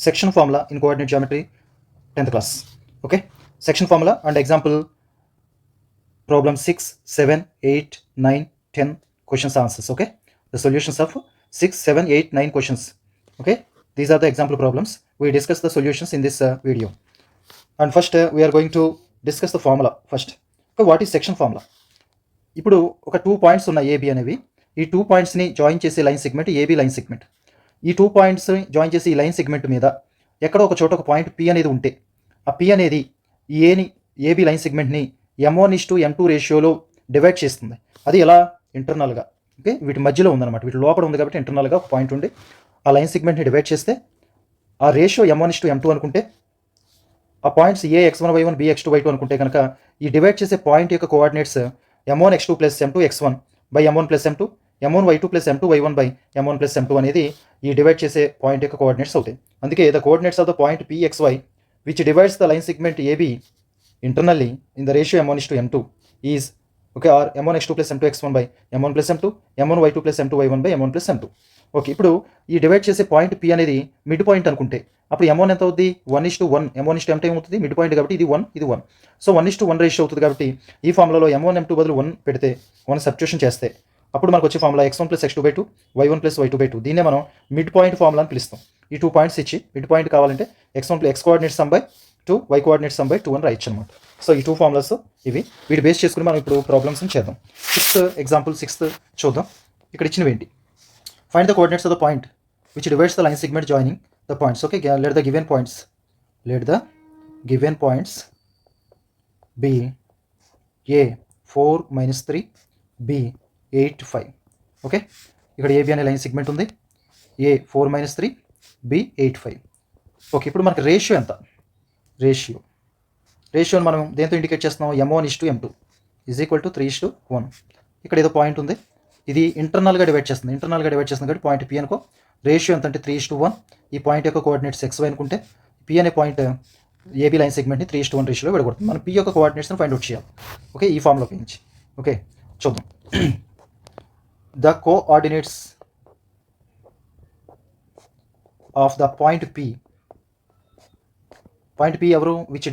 section formula in coordinate geometry 10th class. Okay, section formula and example problem 6, 7, 8, 9, 10 questions answers. Okay, the solutions of 6, 7, 8, 9 questions. Okay, these are the example problems. We discuss the solutions in this video. And first we are going to discuss the formula first. Okay, what is section formula? ఇప్పుడు ఒక 2 points ఉన్నాయి AB అనేవి. ఈ 2 పాయింట్స్ని join చేసే line segment AB line segment. ఈ 2 పాయింట్స్ని join చేసే ఈ లైన్ సెగ్మెంట్ మీద ఎక్కడో ఒక చోట ఒక పాయింట్ పి అనేది ఉంటే ఆ పి అనేది ఈ ఏబి లైన్ సెగ్మెంట్ని m1:m2 రేషియోలో డివైడ్ చేస్తుంది. అది ఎలా? ఇంటర్నల్గా. ఓకే, వీటి మధ్యలో ఉందన్నమాట, వీటి లోపల ఉంది కాబట్టి ఇంటర్నల్గా ఒక పాయింట్ ఉండి ఆ లైన్ సెగ్మెంట్ని డివైడ్ చేస్తే ఆ రేషియో m1:m2 అనుకుంటే ఆ పాయింట్స్ ఏ x1 y1 b x2 y2 అనుకుంటే కనుక ఈ డివైడ్ చేసే పాయింట్ యొక్క coordinates m1 x2 plus m2 x1 by m1 plus m2 m1 y2 plus m2 y1 by m1 plus m2 అనేది ఈ డివైడ్ చేసే పాయింట్ యొక్క కోఆర్డినేట్స్ అవుతాయి. అందుకే the coordinates of the point pxy which divides the line segment AB internally in the ratio m1:m2 is okay or m1 x2 plus m2 x1 by m1 plus m2 m1 y2 plus m2 y1 by m1 plus m2. Okay, ఇప్పుడు ఈ divide చేసే point P అనేది midpoint అనుకుంటే అప్పుడు m1 ఎంత అవుతుంది? 1:1. m1:m2 ఏమవుతుంది? Mid point కాబట్టి ఇది 1 ఇది 1. సో 1:1 రేషియో అవుతుంది. కాబట్టి ఈ ఫార్ములాలో m1 m2 బదులు 1 పెడితే 1 సబ్స్టిట్యూషన్ చేస్తే అప్పుడు మనకు వచ్చే formula x1 plus x2/2 y1 plus y2/2. దీన్నే మనం మిడ్ పాయింట్ ఫార్ములా అని పిలుస్తాం. ఈ 2 పాయింట్స్ ఇచ్చి మిడ్ పాయింట్ కావాలంటే x1 plus x coordinate sum by 2 y coordinate sum by 2 అని రాయొచ్చు అనమాట. సో ఈ 2 ఫార్ములాస్ ఇవి. వీటి బేస్ చేసుకుని మనం ఇప్పుడు ప్రాబ్లమ్స్ని చేద్దాం. ఎగ్జాంపుల్ 6 చూద్దాం. ఇక్కడ ఇచ్చినవి ఏంటి? Find the coordinates of the point which divides the line segment joining the points. Okay, let the given points be a 4 minus 3 b 8 5. Okay, ఇక్కడ ఏబి అనే లైన్ సెగ్మెంట్ ఉంది. ఏ 4 minus 3 b 8 5. ఓకే, ఇప్పుడు మనకి ratio ఎంత? రేషియోని మనం దేంతో indicate చేస్తున్నాం? m1:m2 is equal to 3:1. ఇక్కడ ఏదో పాయింట్ ఉంది, ఇది ఇంటర్నల్గా డివైడ్ చేస్తుంది కాబట్టి పాయింట్ పి అనుకో. రేషియో ఎంత అంటే 3:1. ఈ పాయింట్ యొక్క కోఆర్డినేట్స్ xy అనుకుంటే పి అనే పాయింట్ ఏబీ లైన్ సెగ్మెంట్ని 3:1 రేషియోలో విడగొడుతుంది. మనం పి యొక్క కోఆర్డినేట్స్ని ఫైండ్ అవుట్ చేయాలి. ఓకే, ఈ ఫామ్లో ఉపయోగించి. ఓకే, చూద్దాం. The coordinates of the point P ఎవరు? Which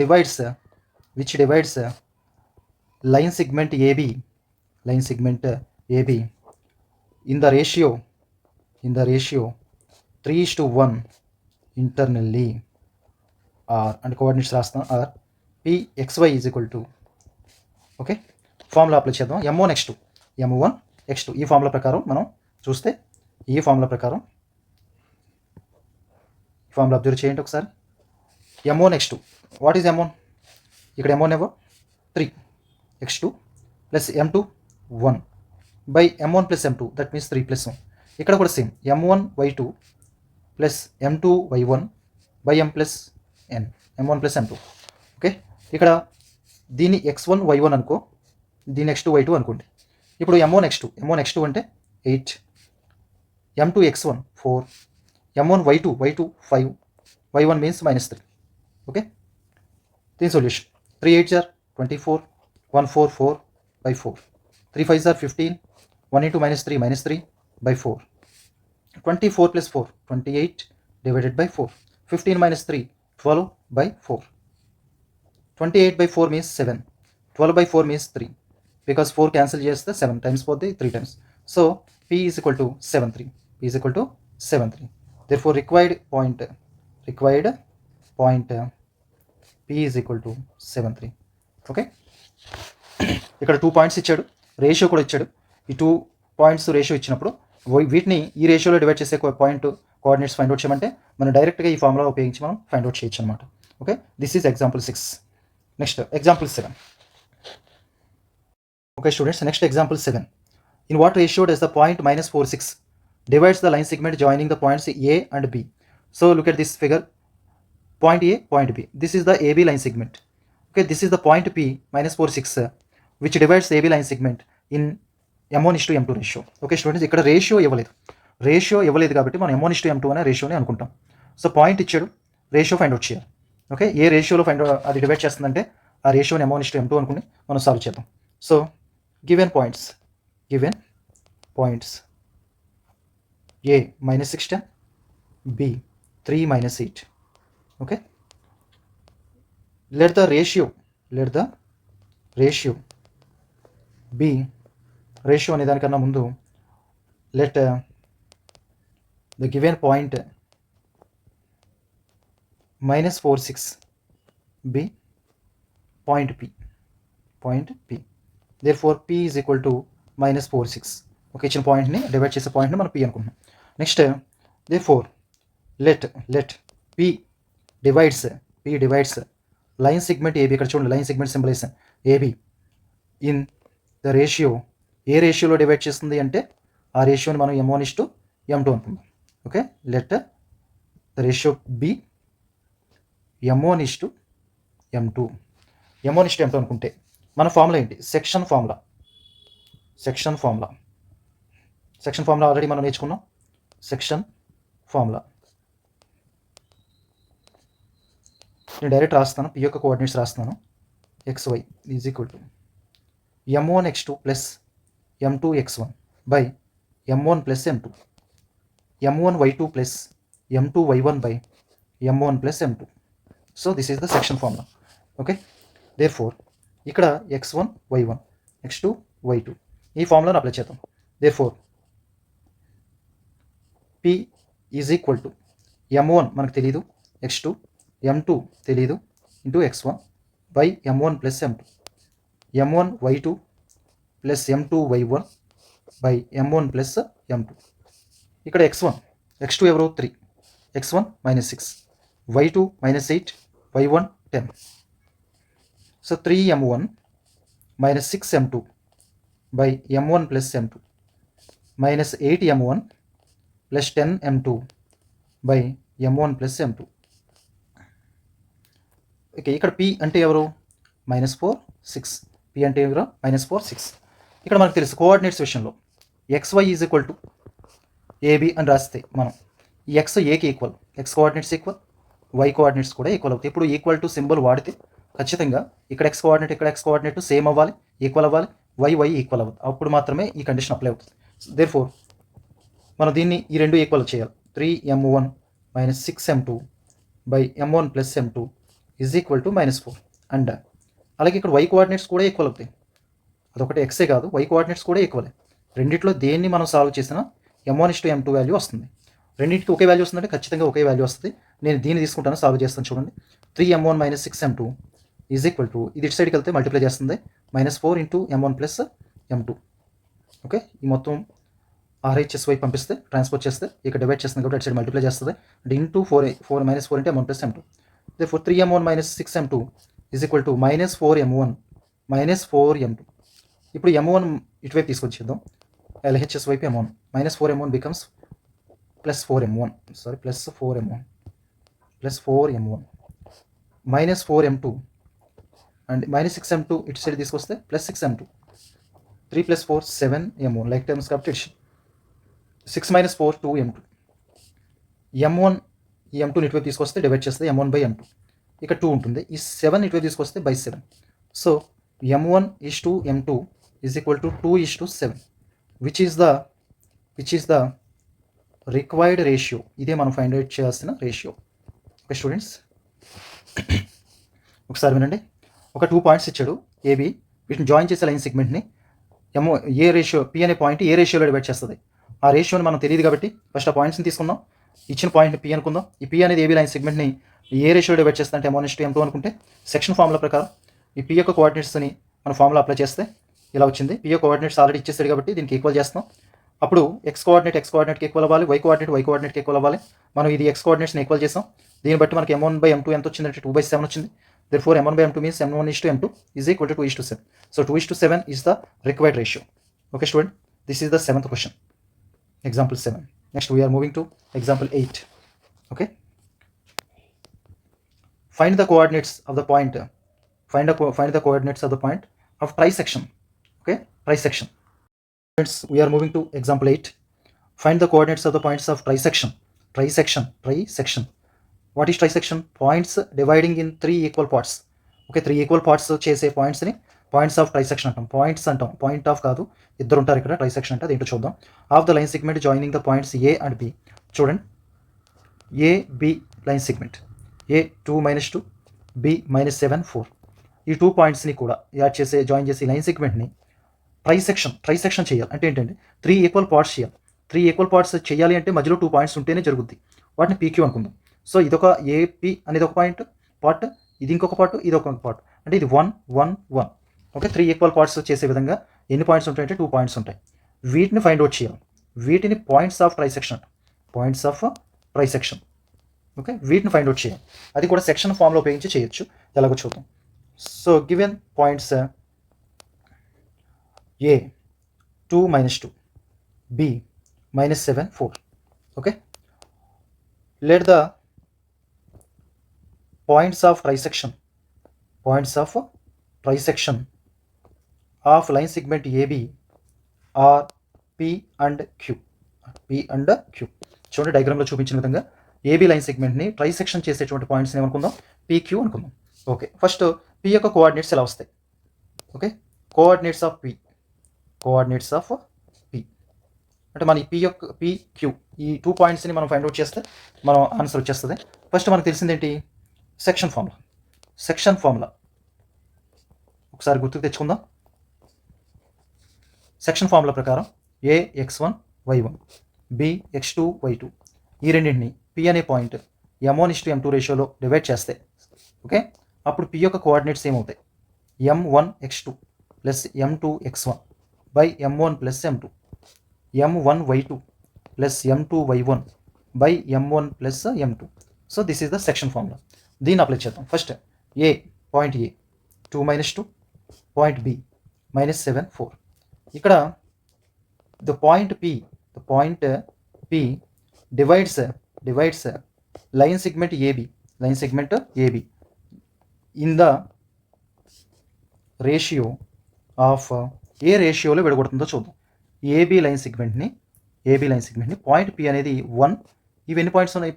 divides line segment AB in the ratio 3:1 internally r and coordinates రాస్తాం r pxy is equal to. Okay, formula apply చేద్దాం. m1 x2 ఈ formula ప్రకారం మనం చూస్తే ఈ ఫార్ములా అబ్జర్వ్ చేయండి ఒకసారి. m1 x2 what is m1? ఇక్కడ m1 ఏవో 3 x2 plus m2 1 by m1 plus m2 that means 3 plus 1. ఇక్కడ కూడా same m1 y2 plus m2 y1 by m plus n m1 plus m2. Okay, ఇక్కడ దీన్ని x1 y1 అనుకో, దీన్ని x2 y2 అనుకోండి. ఇప్పుడు m1 x2 అంటే 8, m2 x1 4, m1 y2 5, y1 means -3. Okay, దీని solution 3 8s are 24, 1 4 4 by 4, 3 5s are 15, 1 into -3 -3 by 4, 24 plus 4 28 divided by 4, 15 minus 3 12 by 4, 28 by 4 means 7, 12 by 4 means 3 because 4 cancel చేస్తే 7 times 4 3 times. So p is equal to 73. Therefore required point p is equal to 73. Okay, ఇక్కడ 2 points ఇచ్చాడు, ratio కూడా ఇచ్చాడు. ఈ 2 points ratio ఇచ్చినప్పుడు వీటిని ఈ రేషియోలో డివైడ్ చేసే పాయింట్ కోఆర్డినేట్స్ ఫైండ్ అవుట్ చేయమంటే మనం డైరెక్ట్గా ఈ ఫార్ములా ఉపయోగించి మనం ఫైండ్ అవుట్ చేయొచ్చు అనమాట. Okay, this is example 6. Next example 7. Okay students, next example 7. In what ratio does the point -4 6 divides the line segment joining the points A and B? So look at this figure. Point A, point B. This is the AB line segment. Okay, this is the point P -4 6 which divides AB line segment in m1:m2 ratio. Okay students, ఇక్కడ ratio ఇవ్వలేదు కాబట్టి మనం m1:m2 అనే రేషియోని అనుకుంటాం. So point ఇచ్చాడు, ratio find out చేయాలి. Okay, ఏ రేషియోలో అది డివైడ్ చేస్తుందంటే ఆ రేషియోని m1:m2 అనుకుని మనం సాల్వ్ చేద్దాం. So given points a -6 10, b 3 - 8, okay, let the ratio be, ratio అనే దానికన్నా ముందు let the given point -46 be point P. Therefore P is equal to -46. Okay, ఇచ్చిన పాయింట్ని డివైడ్ చేసే పాయింట్ని మనం P అనుకుంటున్నాం. Next therefore let P divides line segment AB. ఇక్కడ చూడండి line segment symbolization AB in the ratio. ఏ రేషియోలో డివైడ్ చేస్తుంది అంటే ఆ రేషియోని మనం M1:M2 అనుకుందాం. Okay, let the ratio be M1:M2. M1:M2 అనుకుంటే మన ఫార్ములా ఏంటి? సెక్షన్ ఫార్ములా ఆల్రెడీ మనం నేర్చుకున్నాం. సెక్షన్ ఫార్ములా నేను డైరెక్ట్ రాస్తాను, P యొక్క కోఆర్డినేట్స్ రాస్తాను. XY is equal to M1x2 plus M2x1 by M1 plus M2, M1y2 plus M2y1 by M1 plus M2. So this is the section formula. Okay, therefore ఇక్కడ x1 y1 x2 y2 ఈ ఫార్ములాను apply చేద్దాం. Therefore P is equal to M1 మనకు తెలీదు, x2 M2 తెలీదు into x1 by M1 plus M2, M1y2 plus M2y1 by M1 plus M2. ఇక్కడ x1 x2 ఎవరు 3, x1 -6, y2 -8, y1 10. So 3M1 minus 6M2 by M1 plus M2 minus 8M1 plus 10M2 by M1 plus M2. Okay, ఇక్కడ P అంటే ఎవరు? -4 6. P అంటే ఎవరు? -4 6. ఇక్కడ మనకు తెలుసు కోఆర్డినేట్స్ విషయంలో XY is equal to AB అని రాస్తే మనం ఈ X Aకి equal, X coordinates equal, Y coordinates కూడా ఈక్వల్ అవుతాయి. ఇప్పుడు ఈక్వల్ టు సింబల్ వాడితే ఖచ్చితంగా ఇక్కడ X కోఆర్డినేట్ ఇక్కడ X కోఆర్డినేట్ సేమ్ అవ్వాలి, ఈక్వల్ అవ్వాలి, Y ఈక్వల్ అవ్వాలి. అప్పుడు మాత్రమే ఈ కండిషన్ అప్లై అవుతుంది. దేర్ఫోర్ మనం దీన్ని ఈ రెండు ఈక్వల్ చేయాలి. 3M1 minus 6M2 by M1 plus M2 is equal to -4. And అలాగే ఇక్కడ Y కోఆర్డినేట్స్ కూడా ఈక్వల్ అవుతాయి. అదొకటి ఎక్సే కాదు, Y కోఆర్డినేట్స్ కూడా ఈక్వలే. రెండిట్లో దేన్ని మనం సాల్వ్ చేసినా M1:M2 వాల్యూ వస్తుంది. రెండింటికి ఒకే వాల్యూ వస్తుందంటే ఖచ్చితంగా ఒకే వాల్యూ వస్తుంది. నేను దీన్ని తీసుకుంటాను, సాల్వ్ చేస్తాను. చూడండి, 3M1 minus 6M2 is equal to, ఇది ఇటు సైడ్కి వెళ్తే మల్టిప్లై చేస్తుంది, -4 into M1 plus M2. Okay, ఈ మొత్తం RHSY పంపిస్తే ట్రాన్స్పోర్ట్ చేస్తే ఇక్కడ డివైడ్ చేస్తుంది కాబట్టి అటు సైడ్ మల్టిప్లై చేస్తుంది. అంటే into 4 -4 into M1 plus M2. therefore 3M1 minus 6M2 is equal to -4M1 -4M2. ఇప్పుడు M1 ఇటువైపు తీసుకొచ్చేద్దాం, LHS వైపు M1 -4M1 becomes +4M1 -4M2 and -6M2 ఇటు సైడ్ తీసుకొస్తే +6M2. 3 + 4 7M1 లైక్ టర్మ్స్ కాబట్టి 6 - 4 2M2. M1 ఈ M2 ఇటువైపు తీసుకొస్తే divide చేస్తే M1/M2 ఇక్కడ 2 ఉంటుంది. ఈ 7 ఇటువైపు తీసుకొస్తే /7. So M1:M2 is equal to 2:7 which is the required ratio. ఇదే మనం ఫైండ్ అవుట్ చేయాల్సిన రేషియో. ఓకే స్టూడెంట్స్, ఒకసారి వినండి. ఒక 2 పాయింట్స్ ఇచ్చాడు AB, వీటిని జాయిన్ చేసే లైన్ సెగ్మెంట్ని ఏ రేషియో P అనే పాయింట్ ఏ రేషియోలో డివైడ్ చేస్తుంది. ఆ రేషియోని మనం తెలియదు కాబట్టి ఫస్ట్ ఆ పాయింట్స్ని తీసుకుందాం. ఇచ్చిన పాయింట్ని P అనుకుందాం. ఈ P అనేది AB లైన్ సెగ్మెంట్ని ఏ రేషియోలో డివైడ్ చేస్తుంది అంటే M1:M2 అనుకుంటే సెక్షన్ ఫార్ములా ప్రకారం ఈ P యొక్క కోఆర్డినేట్స్ని మన ఫార్ములా అప్లై చేస్తే ఇలా వచ్చింది. P యొక్క కోఆర్డినేట్స్ ఆల్రెడీ ఇచ్చేసాడు కాబట్టి దీనికి ఈక్వల్ చేస్తాం. అప్పుడు X కోఆర్డినేట్కి ఈక్వల్ అవ్వాలి, Y కోఆర్డినేట్కి ఈక్వల్ అవ్వాలి. మనం ఇది X కోఆర్డినేట్స్ని ఈక్వల్ చేస్తాం. దీన్ని బట్టి మనకి M1/M2 ఎంత వచ్చిందంటే 2/7 వచ్చింది. therefore M1/M2 means M1:M2 is equal to 2:7. so 2:7 is the required ratio. Okay student, this is the 7th question, example 7. Next we are moving to example 8. Okay, find the coordinates of the point, find the coordinates of the point of trisection. Okay, trisection. Friends, we are moving to example 8. Find the coordinates of the points of trisection. What is trisection? Points dividing in 3 equal parts. Okay, 3 equal parts చేసే పాయింట్స్ని points of trisection అంటాం. Points అంటాం, point of కాదు, ఇద్దరు ఉంటారు ఇక్కడ. Trisection అంటే అదేంటో చూద్దాం. Of the line segment joining the points A and B. చూడండి, AB లైన్ సెగ్మెంట్, ఏ 2 మైనస్ 2 బి మైనస్ 7 4 ఈ 2 పాయింట్స్ని కూడా జాయిన్ చేసి లైన్ సెగ్మెంట్ని ట్రైసెక్షన్ చేయాలి. అంటే ఏంటంటే 3 ఈక్వల్ పార్ట్స్ చేయాలి. 3 ఈక్వల్ పార్ట్స్ చేయాలి అంటే మధ్యలో 2 పాయింట్స్ ఉంటేనే జరుగుద్ది. వాటిని పీక్యూ అనుకుందాం. సో ఇదొక ఏపీ అనేది ఒక పార్ట్, ఇది ఇంకొక పార్ట్, ఇది ఒక పార్ట్. అంటే ఇది 1 1 1. ఓకే, 3 ఈక్వల్ పార్ట్స్ చేసే విధంగా ఎన్ని పాయింట్స్ ఉంటాయంటే 2 పాయింట్స్ ఉంటాయి. వీటిని ఫైండ్ అవుట్ చేయాలి. వీటిని పాయింట్స్ ఆఫ్ ట్రైసెక్షన్. ఓకే, వీటిని ఫైండ్ అవుట్ చేయాలి. అది కూడా సెక్షన్ ఫామ్లో ఉపయోగించి చేయొచ్చు. ఎలాగో చూద్దాం. So given points A 2 minus 2 B minus 7 4. Okay, let the points of trisection of line segment AB are P and Q. చూడండి, డయాగ్రామ్లో చూపించిన విధంగా ఏబీ లైన్ సెగ్మెంట్ని ట్రైసెక్షన్ చేసేటువంటి పాయింట్స్ని ఏమనుకుందాం, PQ అనుకుందాం. ఓకే, ఫస్ట్ P యొక్క కోఆర్డినేట్స్ ఎలా వస్తాయి? ఓకే, కోఆర్డినేట్స్ ఆఫ్ P అంటే మన PQ ఈ 2 పాయింట్స్ని మనం ఫైండ్ అవుట్ చేస్తే మనం ఆన్సర్ వచ్చేస్తుంది. ఫస్ట్ మనకు తెలిసింది ఏంటి? సెక్షన్ ఫార్ములా ఒకసారి గుర్తుకు తెచ్చుకుందాం. సెక్షన్ ఫార్ములా ప్రకారం ఏ x1 y1 B x2 y2 ఈ రెండింటిని P అనే పాయింట్ m1:m2 రేషియోలో డివైడ్ చేస్తే ఓకే, అప్పుడు P యొక్క కోఆర్డినేట్స్ ఏమవుతాయి? m1 x2 plus m2 x1 by m1 plus m2, m1 y2 plus m2 y1 by m1 plus m2. So this is the section formula. దీన్ని apply చేద్దాం. First point A 2 minus 2, point B minus 7 4. ఇక్కడ the point P divides line segment AB in the ratio of ఏ రేషియోలో విడగొడుతుందో చూద్దాం. AB line సెగ్మెంట్ని point P అనేది 1, ఇవి ఎన్ని పార్ట్స్ ఉన్నాయి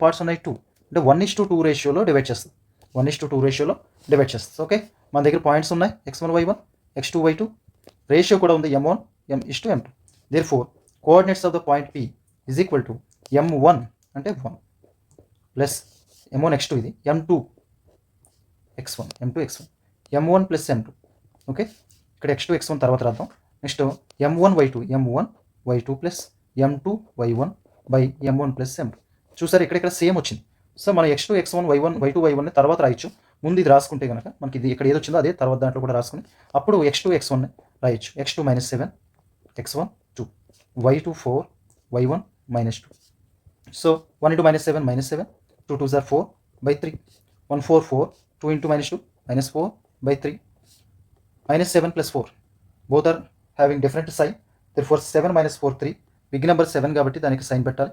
2, అంటే 1:2 రేషియోలో డివైడ్ చేస్తుంది. 1:2 రేషియోలో డివైడ్ చేస్తుంది. ఓకే, మన దగ్గర పాయింట్స్ ఉన్నాయి x1 y1 x2 y2, ratio కూడా ఉంది m1 m2. Therefore coordinates of the point P is equal to m1 అంటే 1 ప్లస్ m1 x2, ఇది m2 x1 m1 plus m2. Okay, ఇక్కడ x2 x1 తర్వాత రాద్దాం. Next m1 y2 plus m2 y1 by m1 plus m2. చూసారు, ఇక్కడ same వచ్చింది. So మనం x2 x1 y2 y1 తర్వాత రాయొచ్చు. ముందు ఇది రాసుకుంటే కనుక మనకి ఇది ఇక్కడ ఏది వచ్చిందో అదే తర్వాత దాంట్లో కూడా రాసుకుని అప్పుడు x2 x1 రాయొచ్చు. x2 minus 7 x1 2 y2 4 y1 minus 2. So 1 into minus 7 minus 7, 2 2s are 4 by 3, 1 4 4, 2 into minus 2 minus 4 by 3, minus 7 plus 4, both are having different sign. Therefore 7 minus 4 3, big number 7 కాబట్టి దానికి సైన్ పెట్టాలి.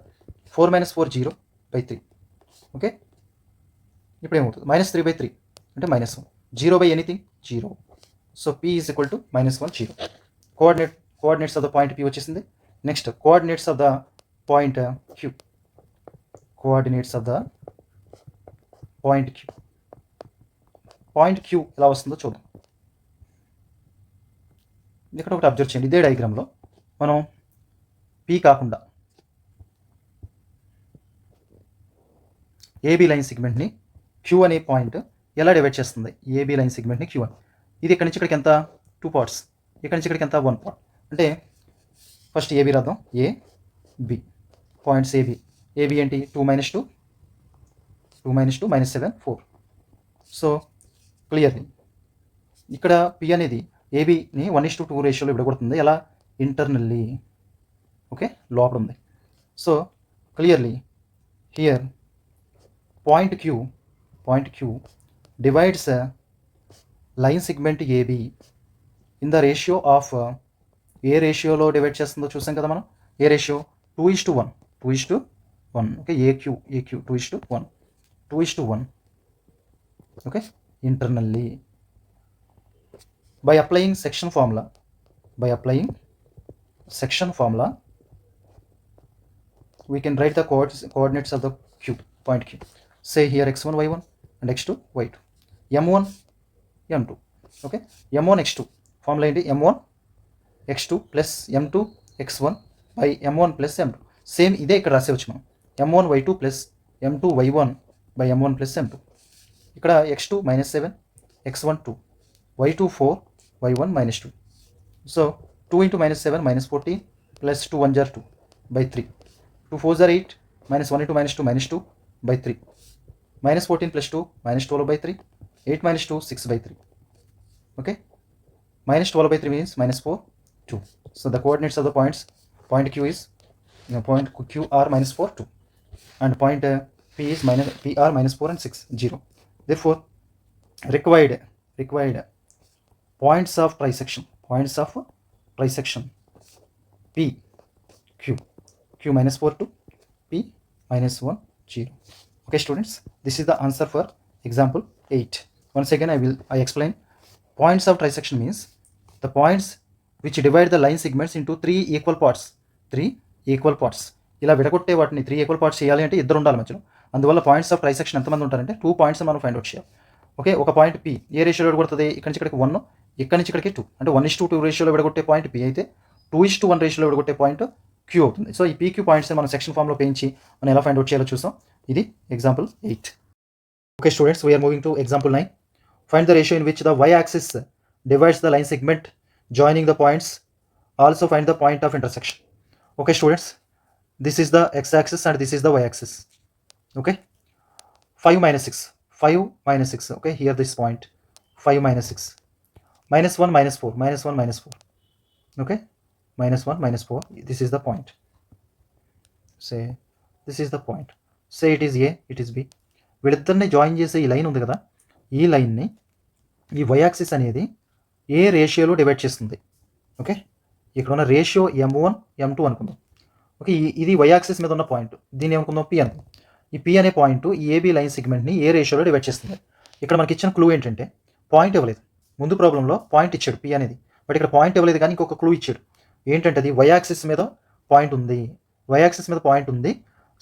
4 minus 4 0 by 3. Okay, ఇప్పుడు ఏమవుతుంది? Minus 3 by 3 అంటే minus 1, 0 by anything 0. So P is equal to -1 0. Coordinates of the point P వచ్చేసింది. Next coordinates of the point Q. Point Q ఎలా వస్తుందో చూద్దాం. ఇక్కడ ఒకటి అబ్జర్వ్ చేయండి. ఇదే డయాగ్రామ్లో మనం P కాకుండా ఏబీ లైన్ సెగ్మెంట్ని Q అనే పాయింట్ ఎలా డివైడ్ చేస్తుంది? ఏబీ లైన్ సెగ్మెంట్ని Q అని. ఇది ఇక్కడ నుంచి ఇక్కడికి ఎంత? 2 పార్ట్స్. ఇక్కడ నుంచి ఇక్కడికి ఎంత? 1 పార్ట్. అంటే ఫస్ట్ ఏబీ రాద్దాం. ఏబి పాయింట్స్ ఏబీ ఏంటి? 2 minus 2 minus 7 4. సో క్లియర్లీ ఇక్కడ P అనేది ఏబీని 1:2 రేషియోలో విడగొడుతుంది. ఎలా? ఇంటర్నల్లీ. ఓకే, లోపల ఉంది. So clearly here point Q divides line segment AB in the ratio of ఏ రేషియోలో డివైడ్ చేస్తుందో చూసాం కదా మనం. ఏ ratio? 2:1. Okay, AQ 2:1. Okay, internally by applying section formula we can write the coordinates of the point Q. Say here x1 y1 and x2 y2, m1 m2. Okay, m1 x2 formula ఏంటి? m1 x2 plus m2 x1 by m1 plus m2. Same ఇదే ఇక్కడ రాసేవచ్చు మనం. m1 y2 plus m2 y1 by m1 plus m2. ఇక్కడ x2 -7, x1 2, y2 4, y1 -2. So 2 into -7 -14 plus 2 1 jar 2 by 3. 2 4 jar 8, -1 into -2 by 3. -14 plus 2 -12 by 3. 8 -2 6 by 3. Okay, -12 by 3 means -4 2. So the coordinates of the point Q is point QR -4 2, and point P is PR -4 and 6 0. Therefore required points of trisection P Q -4 to P -1 0. Okay students, this is the answer for example 8. Once again I explain. Points of trisection means the points which divide the line segments into 3 equal parts. ఇలా విడగొట్టే వాటిని 3 equal parts చేయాలి అంటే ఇద్దరు ఉండాలి మధ్యలో. అందువల్ల points of trisection ఎంతమంది ఉంటారంటే 2 పాయింట్స్ మనం ఫైండ్ అవుట్ చేయాలి. ఓకే, ఒక పాయింట్ P ఏ రేషియోలో విడగొడుతుంది? ఇక్కడ నుంచి ఇక్కడికి 1, ఇక్కడ నుంచి ఇక్కడికి 2, అంటే 1:2 రేషియోలో విడగొట్టే పాయింట్ P అయితే 2:1 రేషియోలో విడగొట్టే పాయింట్ Q అవుతుంది. సో ఈ PQ పాయింట్స్ మనం సెక్షన్ ఫామ్లో పెంచి మనం ఎలా ఫైండ్ అవుట్ చేయాలో చూసాం. ఇది example 8. Okay students, we're moving to example 9. Find the ratio in which the y axis divides the line segment joining the points. Also find the point of intersection. Okay students, this is the x-axis and this is the y-axis. Okay, 5 minus 6. Okay, here this point 5 minus 6, -1 -4, -1 -4. Okay, -1 -4. This is the point. Say this is the point. Say it is A, it is B. వీళ్ళిద్దరిని join చేసే ఈ line ఉంది కదా, ఈ లైన్ని ఈ y-axis అనేది ఏ రేషియోలో డివైడ్ చేస్తుంది. ఓకే, ఇక్కడ ఉన్న రేషియో m1 m2 అనుకుందాం. ఓకే, ఇది y-axis మీద ఉన్న పాయింట్, దీన్ని ఏమనుకుందాం P అనుకుందాం. ఈ P అనే పాయింట్ ఈ AB లైన్ సెగ్మెంట్ని ఏ రేషియోలో డివైడ్ చేస్తుంది. ఇక్కడ మనకి ఇచ్చిన క్లూ ఏంటంటే పాయింట్ ఇవ్వలేదు. ముందు ప్రాబ్లంలో పాయింట్ ఇచ్చాడు P అనేది, బట్ ఇక్కడ పాయింట్ ఇవ్వలేదు కానీ ఇంకొక క్లూ ఇచ్చాడు. ఏంటంటే అది y-axis మీద పాయింట్ ఉంది.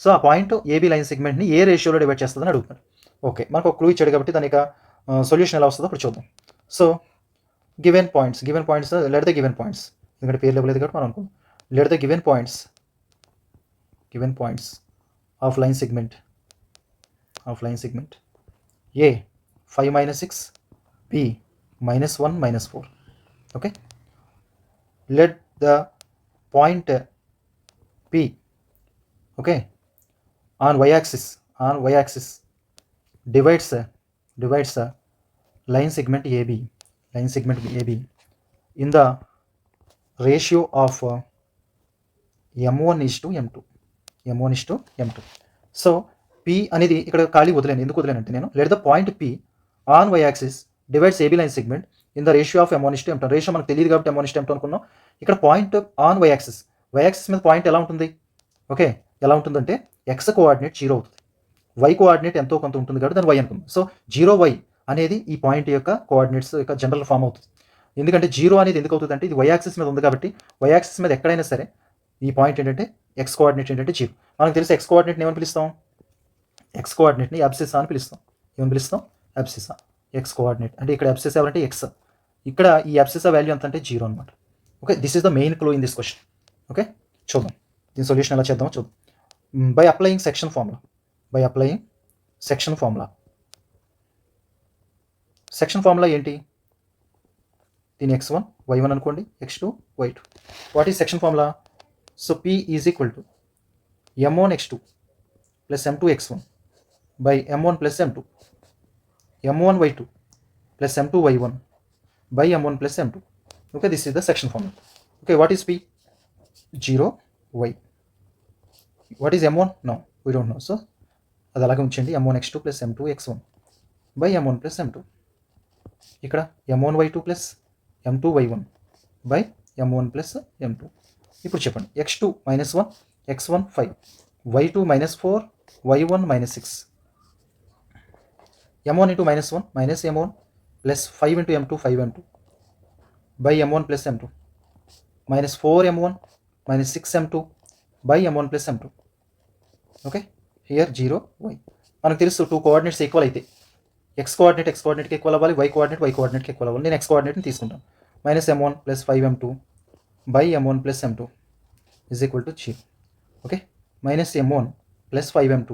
సో ఆ పాయింట్ AB లైన్ సెగ్మెంట్ని ఏ రేషియోలో డివైడ్ చేస్తుందని అడుగుతున్నాడు. ఓకే, మనకు ఒక క్లూ ఇచ్చాడు కాబట్టి దాని సొల్యూషన్ ఎలా వస్తుందో ఇప్పుడు చూద్దాం. So given points let the given points, ఎందుకంటే పేర్లు ఇవ్వలేదు కాబట్టి మనం అనుకుందాం. Let the given points of line segment A 5 minus 6, B -1 -4. Okay, let the point P, okay, on y-axis divides line segment AB in the ratio of m1:m2. So P అనేది ఇక్కడ ఖాళీ వదిలేను. ఎందుకు వదిలేనంటే నేను let the point P on y-axis divides AB line segment in the ratio of m1:m2. Ratio మనకు తెలియదు కాబట్టి m1:m2 అనుకున్నాం. ఇక్కడ పాయింట్ ఆన్ y-axis మీద పాయింట్ ఎలా ఉంటుంది? ఓకే, ఎలా ఉంటుందంటే x కోఆర్డినేట్ 0 అవుతుంది, y కోఆర్డినేట్ ఎంతో కొంత ఉంటుంది కాబట్టి దాన్ని y అనుకుందాం. సో 0y అనేది ఈ పాయింట్ యొక్క కోఆర్డినేట్స్ యొక్క జనరల్ ఫామ్ అవుతుంది. ఎందుకంటే 0 అనేది ఎందుకు అవుతుంది అంటే ఇది y-axis మీద ఉంది కాబట్టి y-axis మీద ఎక్కడైనా సరే ఈ పాయింట్ ఏంటంటే x కోఆర్డినేట్ ఏంటంటే 0. మనకు తెలిసి x కోఆర్డినేట్ని ఏమని పిలుస్తాం? x కోఆర్డినేట్ని అబ్సిసా అని పిలుస్తాం. ఏమని పిలుస్తాం? అబ్సిసా. x కోఆర్డినేట్ అంటే ఇక్కడ అబ్సిసా ఎవరంటే x, ఇక్కడ ఈ అబ్సిసా వాల్యూ ఎంత అంటే 0 అనమాట. Okay, this is the main clue in this question. Okay, చూద్దాం దీని సొల్యూషన్ ఎలా చేద్దామో చూద్దాం. By applying section formula. Section formula ఏంటి? దీని x1 y1 అనుకోండి, x2 y2. What is section formula? So P is equal to m1 x2 plus m2 x1 by m1 plus m2, m1 y2 plus m2 y1 by m1 plus m2. Okay, this is the section formula. Okay, what is P? 0y. What is m1? No, we don't know. So అది అలాగే ఉంచండి. m1 x2 plus m2 x1 by m1 plus m2. ఇక్కడ m1 y2 plus m2 y1 by m1 plus m2. ఇప్పుడు చెప్పండి, x2 -1, x1 5, y2 -4, y1 -6. m1 into -1 minus m1 plus 5 into m2 5m2 by m1 plus m2 minus 4m1 minus 6m2 by m1 plus m2. Okay, here 0y. మనకు తెలుసు 2 coordinates equal అయితే x కోఆర్డినేట్కి equal అవ్వాలి, y కోఆర్డినేట్కి equal అవ్వాలి. నేను x కోఆర్డినేట్ని తీసుకుంటాను. -m1 plus 5m2 by m1 plus m2 is equal to 0. Okay, -m1 plus 5m2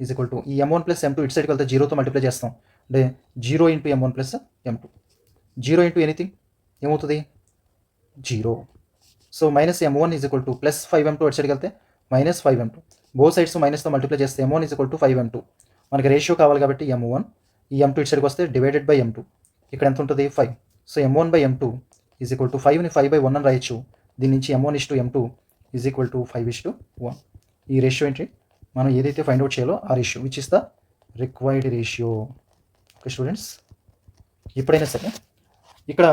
is equal to ఈ m1 plus m2 ఇటు సైడ్కి వెళ్తే 0తో మల్టిప్లై చేస్తాం, అంటే 0 into m1 plus m2. 0 into anything ఏమవుతుంది 0. So minus m1 is equal to plus 5m2 అటు సైడ్కి వెళ్తే మైనస్ 5m2. బోత్ సైడ్స్ మైనస్తో మల్టిప్లై చేస్తే m1 is equal to 5m2. మనకి రేషియో కావాలి కాబట్టి m1, ఈ m2 ఇటు సైడ్కి వస్తే డివైడెడ్ బై m2. ఇక్కడ ఎంత ఉంటుంది 5. So m1 by m2 is equal to 5ని 5/1 అని రాయొచ్చు. దీని నుంచి m1:m2 ఈజ్ ఈక్వల్ టు 5:1. ఈ రేషియో ఏంటి, మనం ఏదైతే ఫైండ్ అవుట్ చేయాలో ఆ ratio, which is the required ratio. Okay students, ఎప్పుడైనా సరే ఇక్కడ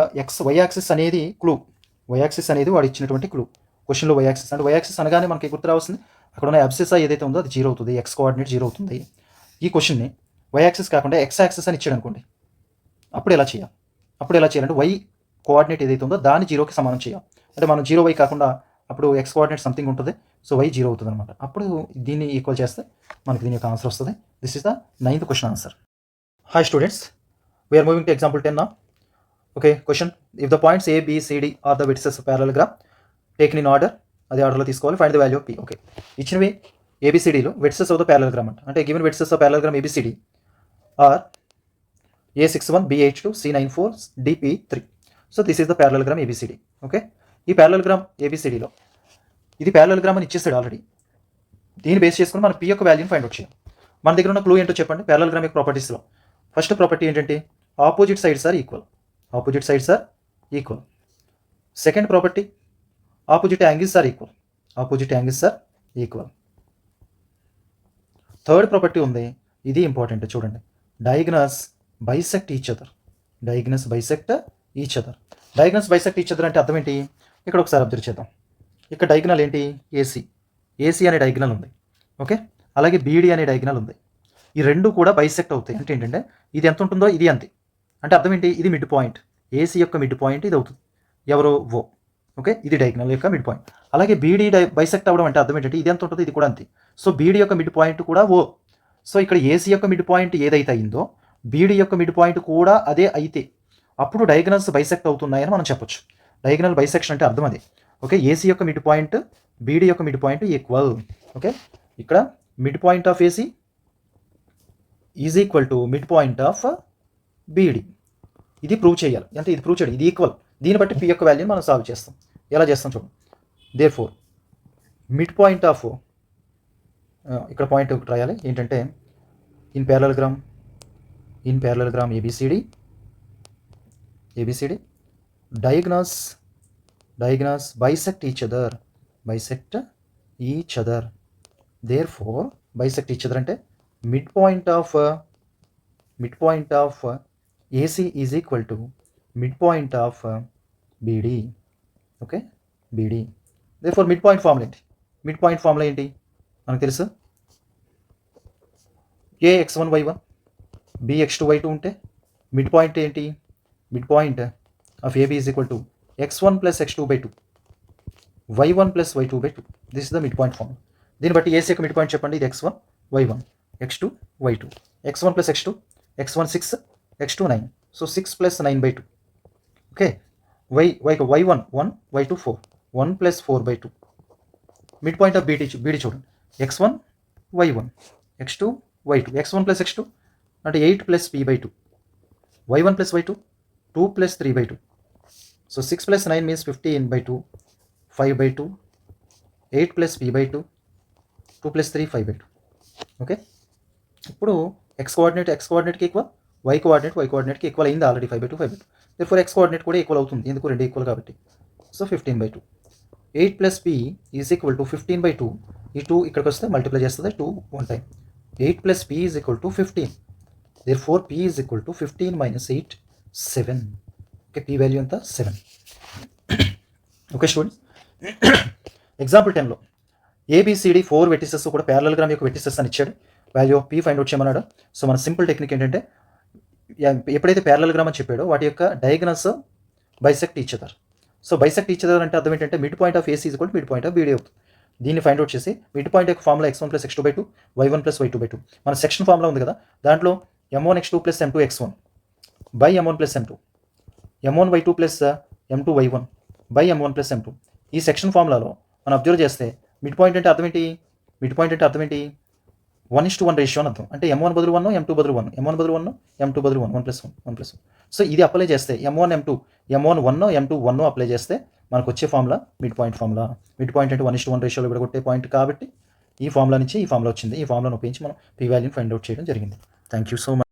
వై యాక్సిస్ అనేది క్లూ. వై యాక్సిస్ అనేది వాడు ఇచ్చినటువంటి క్లూ. క్వశ్చన్లో వై యాక్సిస్ అంటే వై యాక్సిస్ అనగానే మనకి గుర్తు రావాల్సింది అక్కడ ఉన్న అబ్సెస్ ఏదైతే ఉందో అది 0 అవుతుంది, ఎక్స్ కోఆర్డినేట్ 0 అవుతుంది. ఈ క్వశ్చన్ని వై యాక్సిస్ కాకుండా ఎక్స్ యాక్సిస్ అని ఇచ్చాడు అనుకోండి, అప్పుడు ఎలా చేయాలంటే వై కోఆర్డినేట్ ఏదైతే ఉందో దాన్ని 0కి సమానం చేయాలి. అంటే మనం 0y కాకుండా అప్పుడు ఎక్స్ కోఆర్డినేట్ సంథింగ్ ఉంటుంది, సో y 0 అవుతుంది అనమాట. అప్పుడు దీన్ని ఈక్వల్ చేస్తే మనకి దీని యొక్క ఆన్సర్ వస్తుంది. This is the 9th question answer. Hi students, we're moving to example 10 నా. Okay, question, if the points A B C D are the vertices of parallelogram taken in order, అదే ఆర్డర్లో తీసుకోవాలి. Find the value of P. Okay, ఇచ్చినవి ఏబిసిడిలో vertices of the parallelogram అంటే given vertices of parallelogram ABCD are A61 B82 C94 DP3. So this is the parallelogram ABCD. Okay, ఈ parallelogram ఏబిసిడిలో ఇది parallelogram అని ఇచ్చేస్తాడు ఆల్రెడీ. దీన్ని బేస్ చేసుకుని మనం పి యొక్క వాల్యూని ఫైండ్ అవుట్ చేయాలి. మన దగ్గర ఉన్న క్లూ ఏంటో చెప్పండి. ప్యారలలోగ్రామ్ యొక్క ప్రాపర్టీస్లో ఫస్ట్ ప్రాపర్టీ ఏంటంటే opposite sides are equal. Opposite sides are equal. Second property opposite angles are equal. Opposite angles are equal. Third property ఉంది, ఇది ఇంపార్టెంట్ చూడండి, diagonals bisect each other. Diagonals bisect each other. Diagonals bisect each other అంటే అర్థం ఏంటి, ఇక్కడ ఒకసారి observe చేద్దాం. ఇక్కడ డయాగ్నల్ ఏంటి, ఏసీ. ఏసీ అనే డయాగ్నల్ ఉంది. ఓకే, అలాగే బీడీ అనే డయాగ్నల్ ఉంది. ఈ రెండు కూడా బైసెక్ట్ అవుతాయి. అంటే ఏంటంటే ఇది ఎంత ఉంటుందో ఇది అంతే. అంటే అర్థం ఏంటి, ఇది మిడ్ పాయింట్, ఏసీ యొక్క మిడ్ పాయింట్ ఇది అవుతుంది, ఎవరో ఓ. ఓకే, ఇది డయాగ్నల్ యొక్క మిడ్ పాయింట్. అలాగే బీడీ బైసెక్ట్ అవ్వడం అంటే అర్థం ఏంటంటే ఇది ఎంత ఉంటుందో ఇది కూడా అంతే. సో బీడీ యొక్క మిడ్ పాయింట్ కూడా ఓ. సో ఇక్కడ ఏసీ యొక్క మిడ్ పాయింట్ ఏదైతే అయిందో బీడీ యొక్క మిడ్ పాయింట్ కూడా అదే అయితే అప్పుడు డయాగ్నల్స్ బైసెక్ట్ అవుతున్నాయని మనం చెప్పొచ్చు. డయాగ్నల్ బైసెక్షన్ అంటే అర్థం అది. ఓకే, ఏసీ యొక్క మిడ్ పాయింట్ బీడీ యొక్క మిడ్ పాయింట్ ఈక్వల్. ఓకే, ఇక్కడ mid point of AC is equal to midpoint of beedi. ఇది ప్రూవ్ చేయాలి. అంటే ఇది ప్రూవ్ చేయాలి, ఇది ఈక్వల్. దీన్ని బట్టి పి యొక్క వాల్యూని మనం సాల్వ్ చేస్తాం. ఎలా చేస్తాం చూడండి. దేర్ఫోర్ మిడ్ పాయింట్ ఆఫ్, ఇక్కడ పాయింట్ ఒకటి రాయాలి ఏంటంటే in parallelogram ABCD diagonals bisect each other. Therefore bisect each other అంటే midpoint of AC is equal to midpoint of BD. Okay, BD. Therefore midpoint formula ఏంటి మనకు తెలుసు, AX1 Y1 BX2 Y2 ఉంటే mid point ఏంటి, mid point of AB is equal to x1 plus x2/2 y1 plus y2/2. This is the mid point formula. దీన్ని బట్టి AC యొక్క mid point చెప్పండి, ఇది x1 y1 x2 y2. x1 plus x2, x1 6 x2 9. So 6 plus 9/2. Okay, y1 1 y2 4 1 plus 4/2. Mid point of beedi చూడండి, x1 y1 x2 y2. x1 plus x2 అంటే 8 plus p/2. y1 plus y2 2 plus 3/2. So 6 plus 9 means 15/2 5/2 8 plus p/2 2 plus 3 5/2. Okay, ఇప్పుడు X కోఆర్డినేట్కి equal, why కోఆర్డినేట్కి equal అయింది already 5/2. Therefore X coordinate కూడా equal అవుతుంది, ఎందుకు రెండు equal కాబట్టి. So 15/2. 8 plus p is equal to 15/2. ఈ 2 ఇక్కడికి వస్తే మల్టిప్లై చేస్తుంది 2 1 time. 8 plus p is equal to 15. Therefore p is equal to 15 minus 8 7. Okay, p value ఎంత 7. ఓకే స్టూడెంట్స్, ఎగ్జాంపుల్ 10లో ఏబిసిడి 4 వెర్టిసెస్ కూడా ప్యారలలోగ్రామ్ యొక్క వెర్టిసెస్ అని ఇచ్చాడు. Value of P find out చేయమన్నాడు. సో మన సింపుల్ టెక్నిక్ ఏంటంటే ఎప్పుడైతే ప్యారలలోగ్రామ్ అని చెప్పాడో వాటి యొక్క diagonals bisect each other. So bisect each other అంటే అర్థం ఏంటంటే midpoint of AC is equal to midpoint of BD అవుతుంది. దీన్ని ఫైండ్ అవుట్ చేసి మిడ్ పాయింట్ యొక్క formula x1 plus x2/2 y1 plus y2/2. మన సెక్షన్ ఫార్ములా ఉంది కదా, దాంట్లో m1 x2 plus m2 x1 by m1 plus m2 m1 y2 plus m2 y1 by m1 plus m2. ఈ section ఫార్ములాలో మనం observe చేస్తే mid point అంటే అర్థం ఏంటి, 1:1 రేషియో అని అర్థం. అంటే M1 బదులు 1, M2 బదులు 1, M1 బదులు 1, M2 బదులు 1, 1+1. సో ఇది అప్లై చేస్తే M1 1 M2 1 అప్లై చేస్తే మనకు వచ్చే formula mid point formula. Mid point అంటే 1:1 రేషియోలో విడగొట్టే పాయింట్ కాబట్టి ఈ ఫార్ములా నుంచి ఈ ఫార్ములా వచ్చింది. ఈ ఫార్ములాను ఉపయోగించి మనం p వాల్యూని ఫైండ్ అవుట్ చేయడం జరిగింది. Thank you so much.